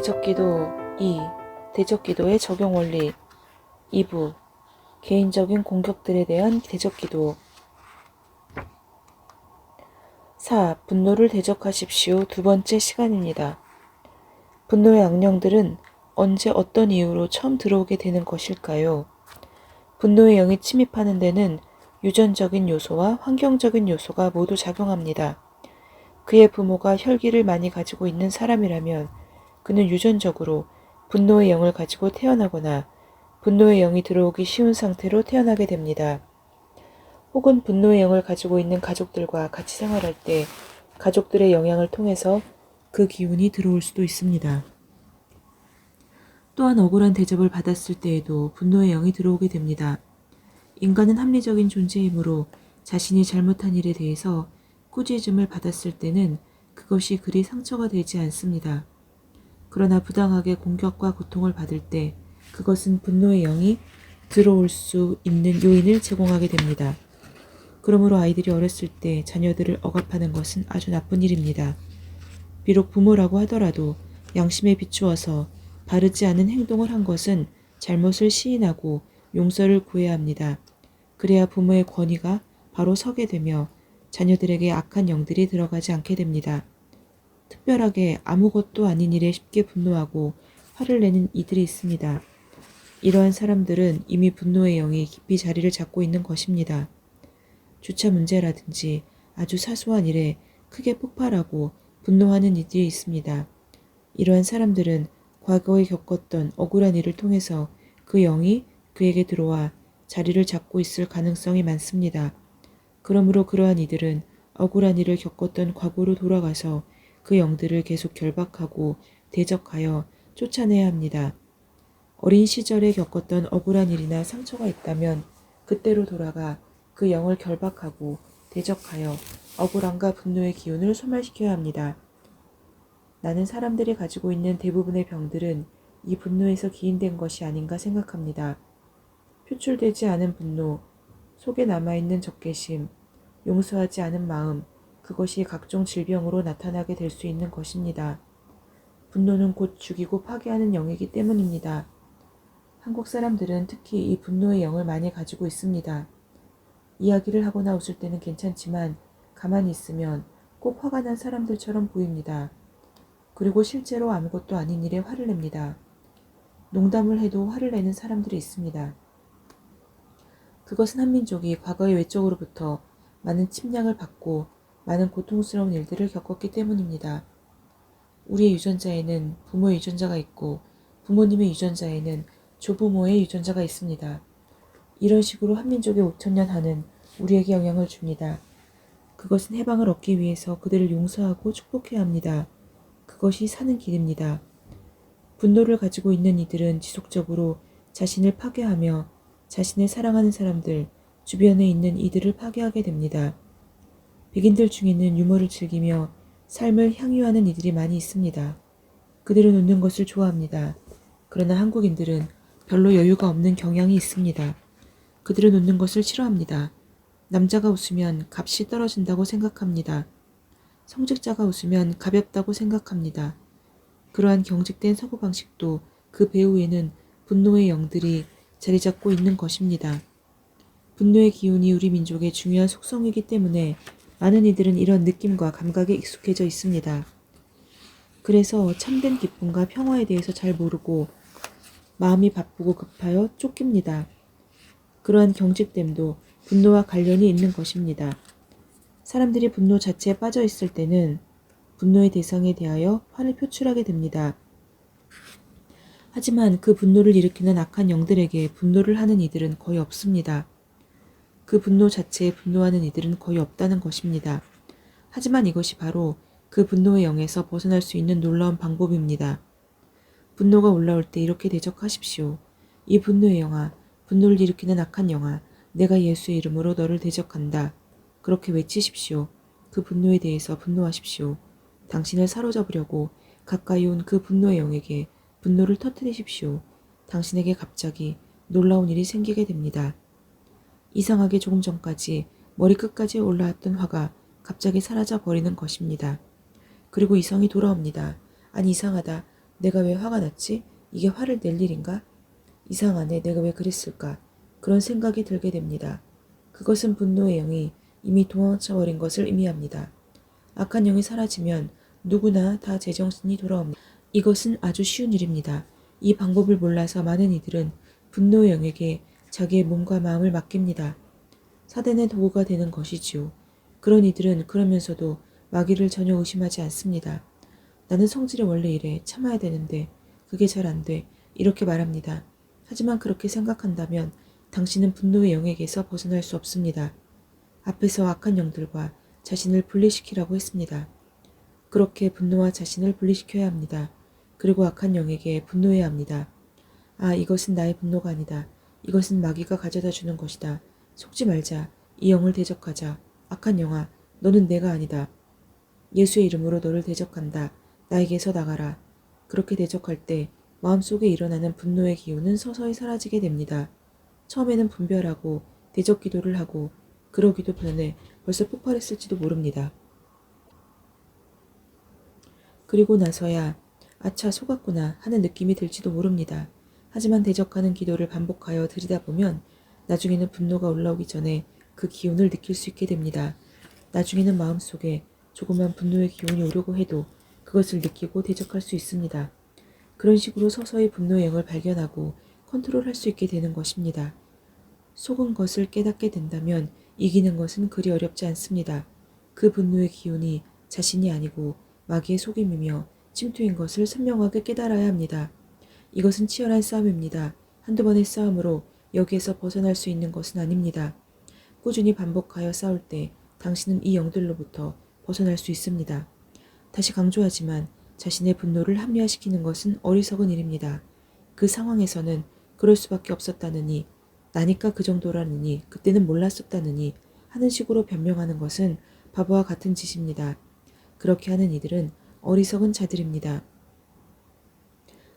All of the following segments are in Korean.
대적기도 2. 대적기도의 적용 원리 2부 개인적인 공격들에 대한 대적기도 4. 분노를 대적하십시오. 두 번째 시간입니다. 분노의 악령들은 언제 어떤 이유로 처음 들어오게 되는 것일까요? 분노의 영이 침입하는 데는 유전적인 요소와 환경적인 요소가 모두 작용합니다. 그의 부모가 혈기를 많이 가지고 있는 사람이라면 그는 유전적으로 분노의 영을 가지고 태어나거나 분노의 영이 들어오기 쉬운 상태로 태어나게 됩니다. 혹은 분노의 영을 가지고 있는 가족들과 같이 생활할 때 가족들의 영향을 통해서 그 기운이 들어올 수도 있습니다. 또한 억울한 대접을 받았을 때에도 분노의 영이 들어오게 됩니다. 인간은 합리적인 존재이므로 자신이 잘못한 일에 대해서 꾸짖음을 받았을 때는 그것이 그리 상처가 되지 않습니다. 그러나 부당하게 공격과 고통을 받을 때 그것은 분노의 영이 들어올 수 있는 요인을 제공하게 됩니다. 그러므로 아이들이 어렸을 때 자녀들을 억압하는 것은 아주 나쁜 일입니다. 비록 부모라고 하더라도 양심에 비추어서 바르지 않은 행동을 한 것은 잘못을 시인하고 용서를 구해야 합니다. 그래야 부모의 권위가 바로 서게 되며 자녀들에게 악한 영들이 들어가지 않게 됩니다. 특별하게 아무것도 아닌 일에 쉽게 분노하고 화를 내는 이들이 있습니다. 이러한 사람들은 이미 분노의 영이 깊이 자리를 잡고 있는 것입니다. 주차 문제라든지 아주 사소한 일에 크게 폭발하고 분노하는 이들이 있습니다. 이러한 사람들은 과거에 겪었던 억울한 일을 통해서 그 영이 그에게 들어와 자리를 잡고 있을 가능성이 많습니다. 그러므로 그러한 이들은 억울한 일을 겪었던 과거로 돌아가서 그 영들을 계속 결박하고 대적하여 쫓아내야 합니다. 어린 시절에 겪었던 억울한 일이나 상처가 있다면 그때로 돌아가 그 영을 결박하고 대적하여 억울함과 분노의 기운을 소멸시켜야 합니다. 나는 사람들이 가지고 있는 대부분의 병들은 이 분노에서 기인된 것이 아닌가 생각합니다. 표출되지 않은 분노, 속에 남아있는 적개심, 용서하지 않은 마음, 그것이 각종 질병으로 나타나게 될 수 있는 것입니다. 분노는 곧 죽이고 파괴하는 영이기 때문입니다. 한국 사람들은 특히 이 분노의 영을 많이 가지고 있습니다. 이야기를 하거나 웃을 때는 괜찮지만 가만히 있으면 꼭 화가 난 사람들처럼 보입니다. 그리고 실제로 아무것도 아닌 일에 화를 냅니다. 농담을 해도 화를 내는 사람들이 있습니다. 그것은 한민족이 과거의 외적으로부터 많은 침략을 받고 많은 고통스러운 일들을 겪었기 때문입니다. 우리의 유전자에는 부모의 유전자가 있고 부모님의 유전자에는 조부모의 유전자가 있습니다. 이런 식으로 한민족의 5천년 한은 우리에게 영향을 줍니다. 그것은 해방을 얻기 위해서 그들을 용서하고 축복해야 합니다. 그것이 사는 길입니다. 분노를 가지고 있는 이들은 지속적으로 자신을 파괴하며 자신을 사랑하는 사람들, 주변에 있는 이들을 파괴하게 됩니다. 백인들 중에는 유머를 즐기며 삶을 향유하는 이들이 많이 있습니다. 그들은 웃는 것을 좋아합니다. 그러나 한국인들은 별로 여유가 없는 경향이 있습니다. 그들은 웃는 것을 싫어합니다. 남자가 웃으면 값이 떨어진다고 생각합니다. 성직자가 웃으면 가볍다고 생각합니다. 그러한 경직된 사고방식도 그 배후에는 분노의 영들이 자리 잡고 있는 것입니다. 분노의 기운이 우리 민족의 중요한 속성이기 때문에 많은 이들은 이런 느낌과 감각에 익숙해져 있습니다. 그래서 참된 기쁨과 평화에 대해서 잘 모르고 마음이 바쁘고 급하여 쫓깁니다. 그러한 경직됨도 분노와 관련이 있는 것입니다. 사람들이 분노 자체에 빠져 있을 때는 분노의 대상에 대하여 화를 표출하게 됩니다. 하지만 그 분노를 일으키는 악한 영들에게 분노를 하는 이들은 거의 없습니다. 그 분노 자체에 분노하는 이들은 거의 없다는 것입니다. 하지만 이것이 바로 그 분노의 영에서 벗어날 수 있는 놀라운 방법입니다. 분노가 올라올 때 이렇게 대적하십시오. 이 분노의 영아, 분노를 일으키는 악한 영아, 내가 예수의 이름으로 너를 대적한다. 그렇게 외치십시오. 그 분노에 대해서 분노하십시오. 당신을 사로잡으려고 가까이 온 그 분노의 영에게 분노를 터뜨리십시오. 당신에게 갑자기 놀라운 일이 생기게 됩니다. 이상하게 조금 전까지 머리끝까지 올라왔던 화가 갑자기 사라져 버리는 것입니다. 그리고 이성이 돌아옵니다. 아니 이상하다. 내가 왜 화가 났지? 이게 화를 낼 일인가? 이상하네. 내가 왜 그랬을까? 그런 생각이 들게 됩니다. 그것은 분노의 영이 이미 도망쳐버린 것을 의미합니다. 악한 영이 사라지면 누구나 다 제정신이 돌아옵니다. 이것은 아주 쉬운 일입니다. 이 방법을 몰라서 많은 이들은 분노의 영에게 자기의 몸과 마음을 맡깁니다. 사단의 도구가 되는 것이지요. 그런 이들은 그러면서도 마귀를 전혀 의심하지 않습니다. 나는 성질이 원래 이래. 참아야 되는데 그게 잘 안 돼. 이렇게 말합니다. 하지만 그렇게 생각한다면 당신은 분노의 영에게서 벗어날 수 없습니다. 앞에서 악한 영들과 자신을 분리시키라고 했습니다. 그렇게 분노와 자신을 분리시켜야 합니다. 그리고 악한 영에게 분노해야 합니다. 아, 이것은 나의 분노가 아니다. 이것은 마귀가 가져다 주는 것이다. 속지 말자. 이 영을 대적하자. 악한 영아, 너는 내가 아니다. 예수의 이름으로 너를 대적한다. 나에게서 나가라. 그렇게 대적할 때 마음속에 일어나는 분노의 기운은 서서히 사라지게 됩니다. 처음에는 분별하고 대적 기도를 하고 그러기도 전에 벌써 폭발했을지도 모릅니다. 그리고 나서야 아차 속았구나 하는 느낌이 들지도 모릅니다. 하지만 대적하는 기도를 반복하여 들이다보면 나중에는 분노가 올라오기 전에 그 기운을 느낄 수 있게 됩니다. 나중에는 마음속에 조그만 분노의 기운이 오려고 해도 그것을 느끼고 대적할 수 있습니다. 그런 식으로 서서히 분노의 영을 발견하고 컨트롤할 수 있게 되는 것입니다. 속은 것을 깨닫게 된다면 이기는 것은 그리 어렵지 않습니다. 그 분노의 기운이 자신이 아니고 마귀의 속임이며 침투인 것을 선명하게 깨달아야 합니다. 이것은 치열한 싸움입니다. 한두 번의 싸움으로 여기에서 벗어날 수 있는 것은 아닙니다. 꾸준히 반복하여 싸울 때 당신은 이 영들로부터 벗어날 수 있습니다. 다시 강조하지만 자신의 분노를 합리화시키는 것은 어리석은 일입니다. 그 상황에서는 그럴 수밖에 없었다느니, 나니까 그 정도라느니, 그때는 몰랐었다느니 하는 식으로 변명하는 것은 바보와 같은 짓입니다. 그렇게 하는 이들은 어리석은 자들입니다.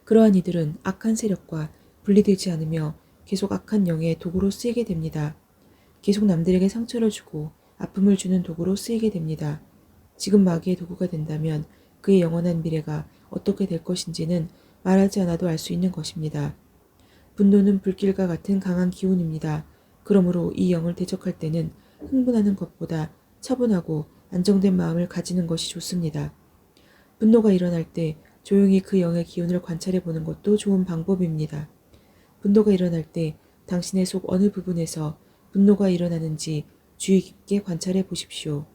그러한 이들은 악한 세력과 분리되지 않으며 계속 악한 영의 도구로 쓰이게 됩니다. 계속 남들에게 상처를 주고 아픔을 주는 도구로 쓰이게 됩니다. 지금 마귀의 도구가 된다면 그의 영원한 미래가 어떻게 될 것인지는 말하지 않아도 알 수 있는 것입니다. 분노는 불길과 같은 강한 기운입니다. 그러므로 이 영을 대적할 때는 흥분하는 것보다 차분하고 안정된 마음을 가지는 것이 좋습니다. 분노가 일어날 때 조용히 그 영의 기운을 관찰해 보는 것도 좋은 방법입니다. 분노가 일어날 때 당신의 속 어느 부분에서 분노가 일어나는지 주의 깊게 관찰해 보십시오.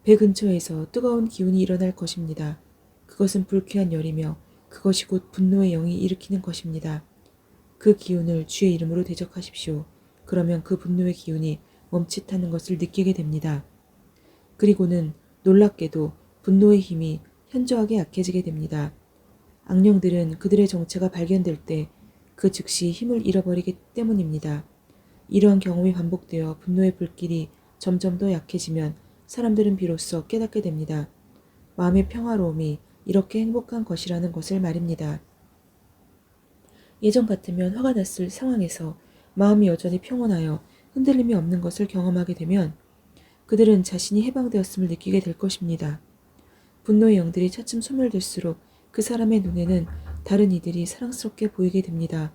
배 근처에서 뜨거운 기운이 일어날 것입니다. 그것은 불쾌한 열이며 그것이 곧 분노의 영이 일으키는 것입니다. 그 기운을 주의 이름으로 대적하십시오. 그러면 그 분노의 기운이 멈칫하는 것을 느끼게 됩니다. 그리고는 놀랍게도 분노의 힘이 현저하게 약해지게 됩니다. 악령들은 그들의 정체가 발견될 때 그 즉시 힘을 잃어버리기 때문입니다. 이러한 경험이 반복되어 분노의 불길이 점점 더 약해지면 사람들은 비로소 깨닫게 됩니다. 마음의 평화로움이 이렇게 행복한 것이라는 것을 말입니다. 예전 같으면 화가 났을 상황에서 마음이 여전히 평온하여 흔들림이 없는 것을 경험하게 되면 그들은 자신이 해방되었음을 느끼게 될 것입니다. 분노의 영들이 차츰 소멸될수록 그 사람의 눈에는 다른 이들이 사랑스럽게 보이게 됩니다.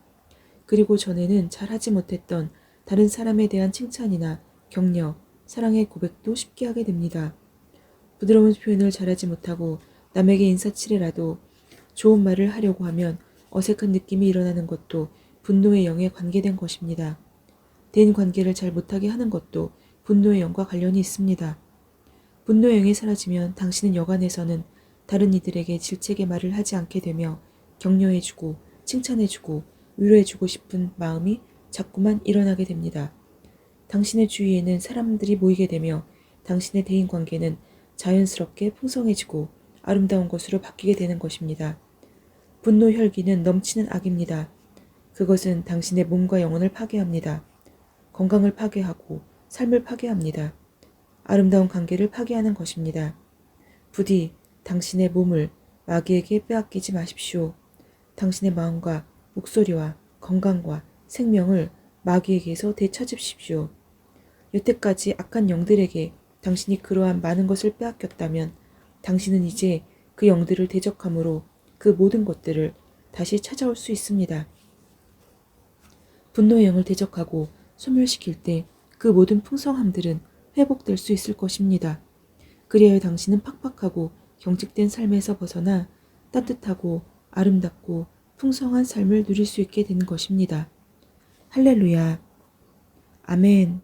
그리고 전에는 잘하지 못했던 다른 사람에 대한 칭찬이나 격려, 사랑의 고백도 쉽게 하게 됩니다. 부드러운 표현을 잘하지 못하고 남에게 인사치레라도 좋은 말을 하려고 하면 어색한 느낌이 일어나는 것도 분노의 영에 관계된 것입니다. 대인 관계를 잘 못하게 하는 것도 분노의 영과 관련이 있습니다. 분노의 영이 사라지면 당신은 여간에서는 다른 이들에게 질책의 말을 하지 않게 되며 격려해주고 칭찬해주고 위로해주고 싶은 마음이 자꾸만 일어나게 됩니다. 당신의 주위에는 사람들이 모이게 되며 당신의 대인 관계는 자연스럽게 풍성해지고 아름다운 것으로 바뀌게 되는 것입니다. 분노 혈기는 넘치는 악입니다. 그것은 당신의 몸과 영혼을 파괴합니다. 건강을 파괴하고 삶을 파괴합니다. 아름다운 관계를 파괴하는 것입니다. 부디 당신의 몸을 마귀에게 빼앗기지 마십시오. 당신의 마음과 목소리와 건강과 생명을 마귀에게서 되찾으십시오. 여태까지 악한 영들에게 당신이 그러한 많은 것을 빼앗겼다면 당신은 이제 그 영들을 대적함으로 그 모든 것들을 다시 찾아올 수 있습니다. 분노의 영을 대적하고 소멸시킬 때 그 모든 풍성함들은 회복될 수 있을 것입니다. 그리하여 당신은 팍팍하고 경직된 삶에서 벗어나 따뜻하고 아름답고 풍성한 삶을 누릴 수 있게 되는 것입니다. 할렐루야. 아멘.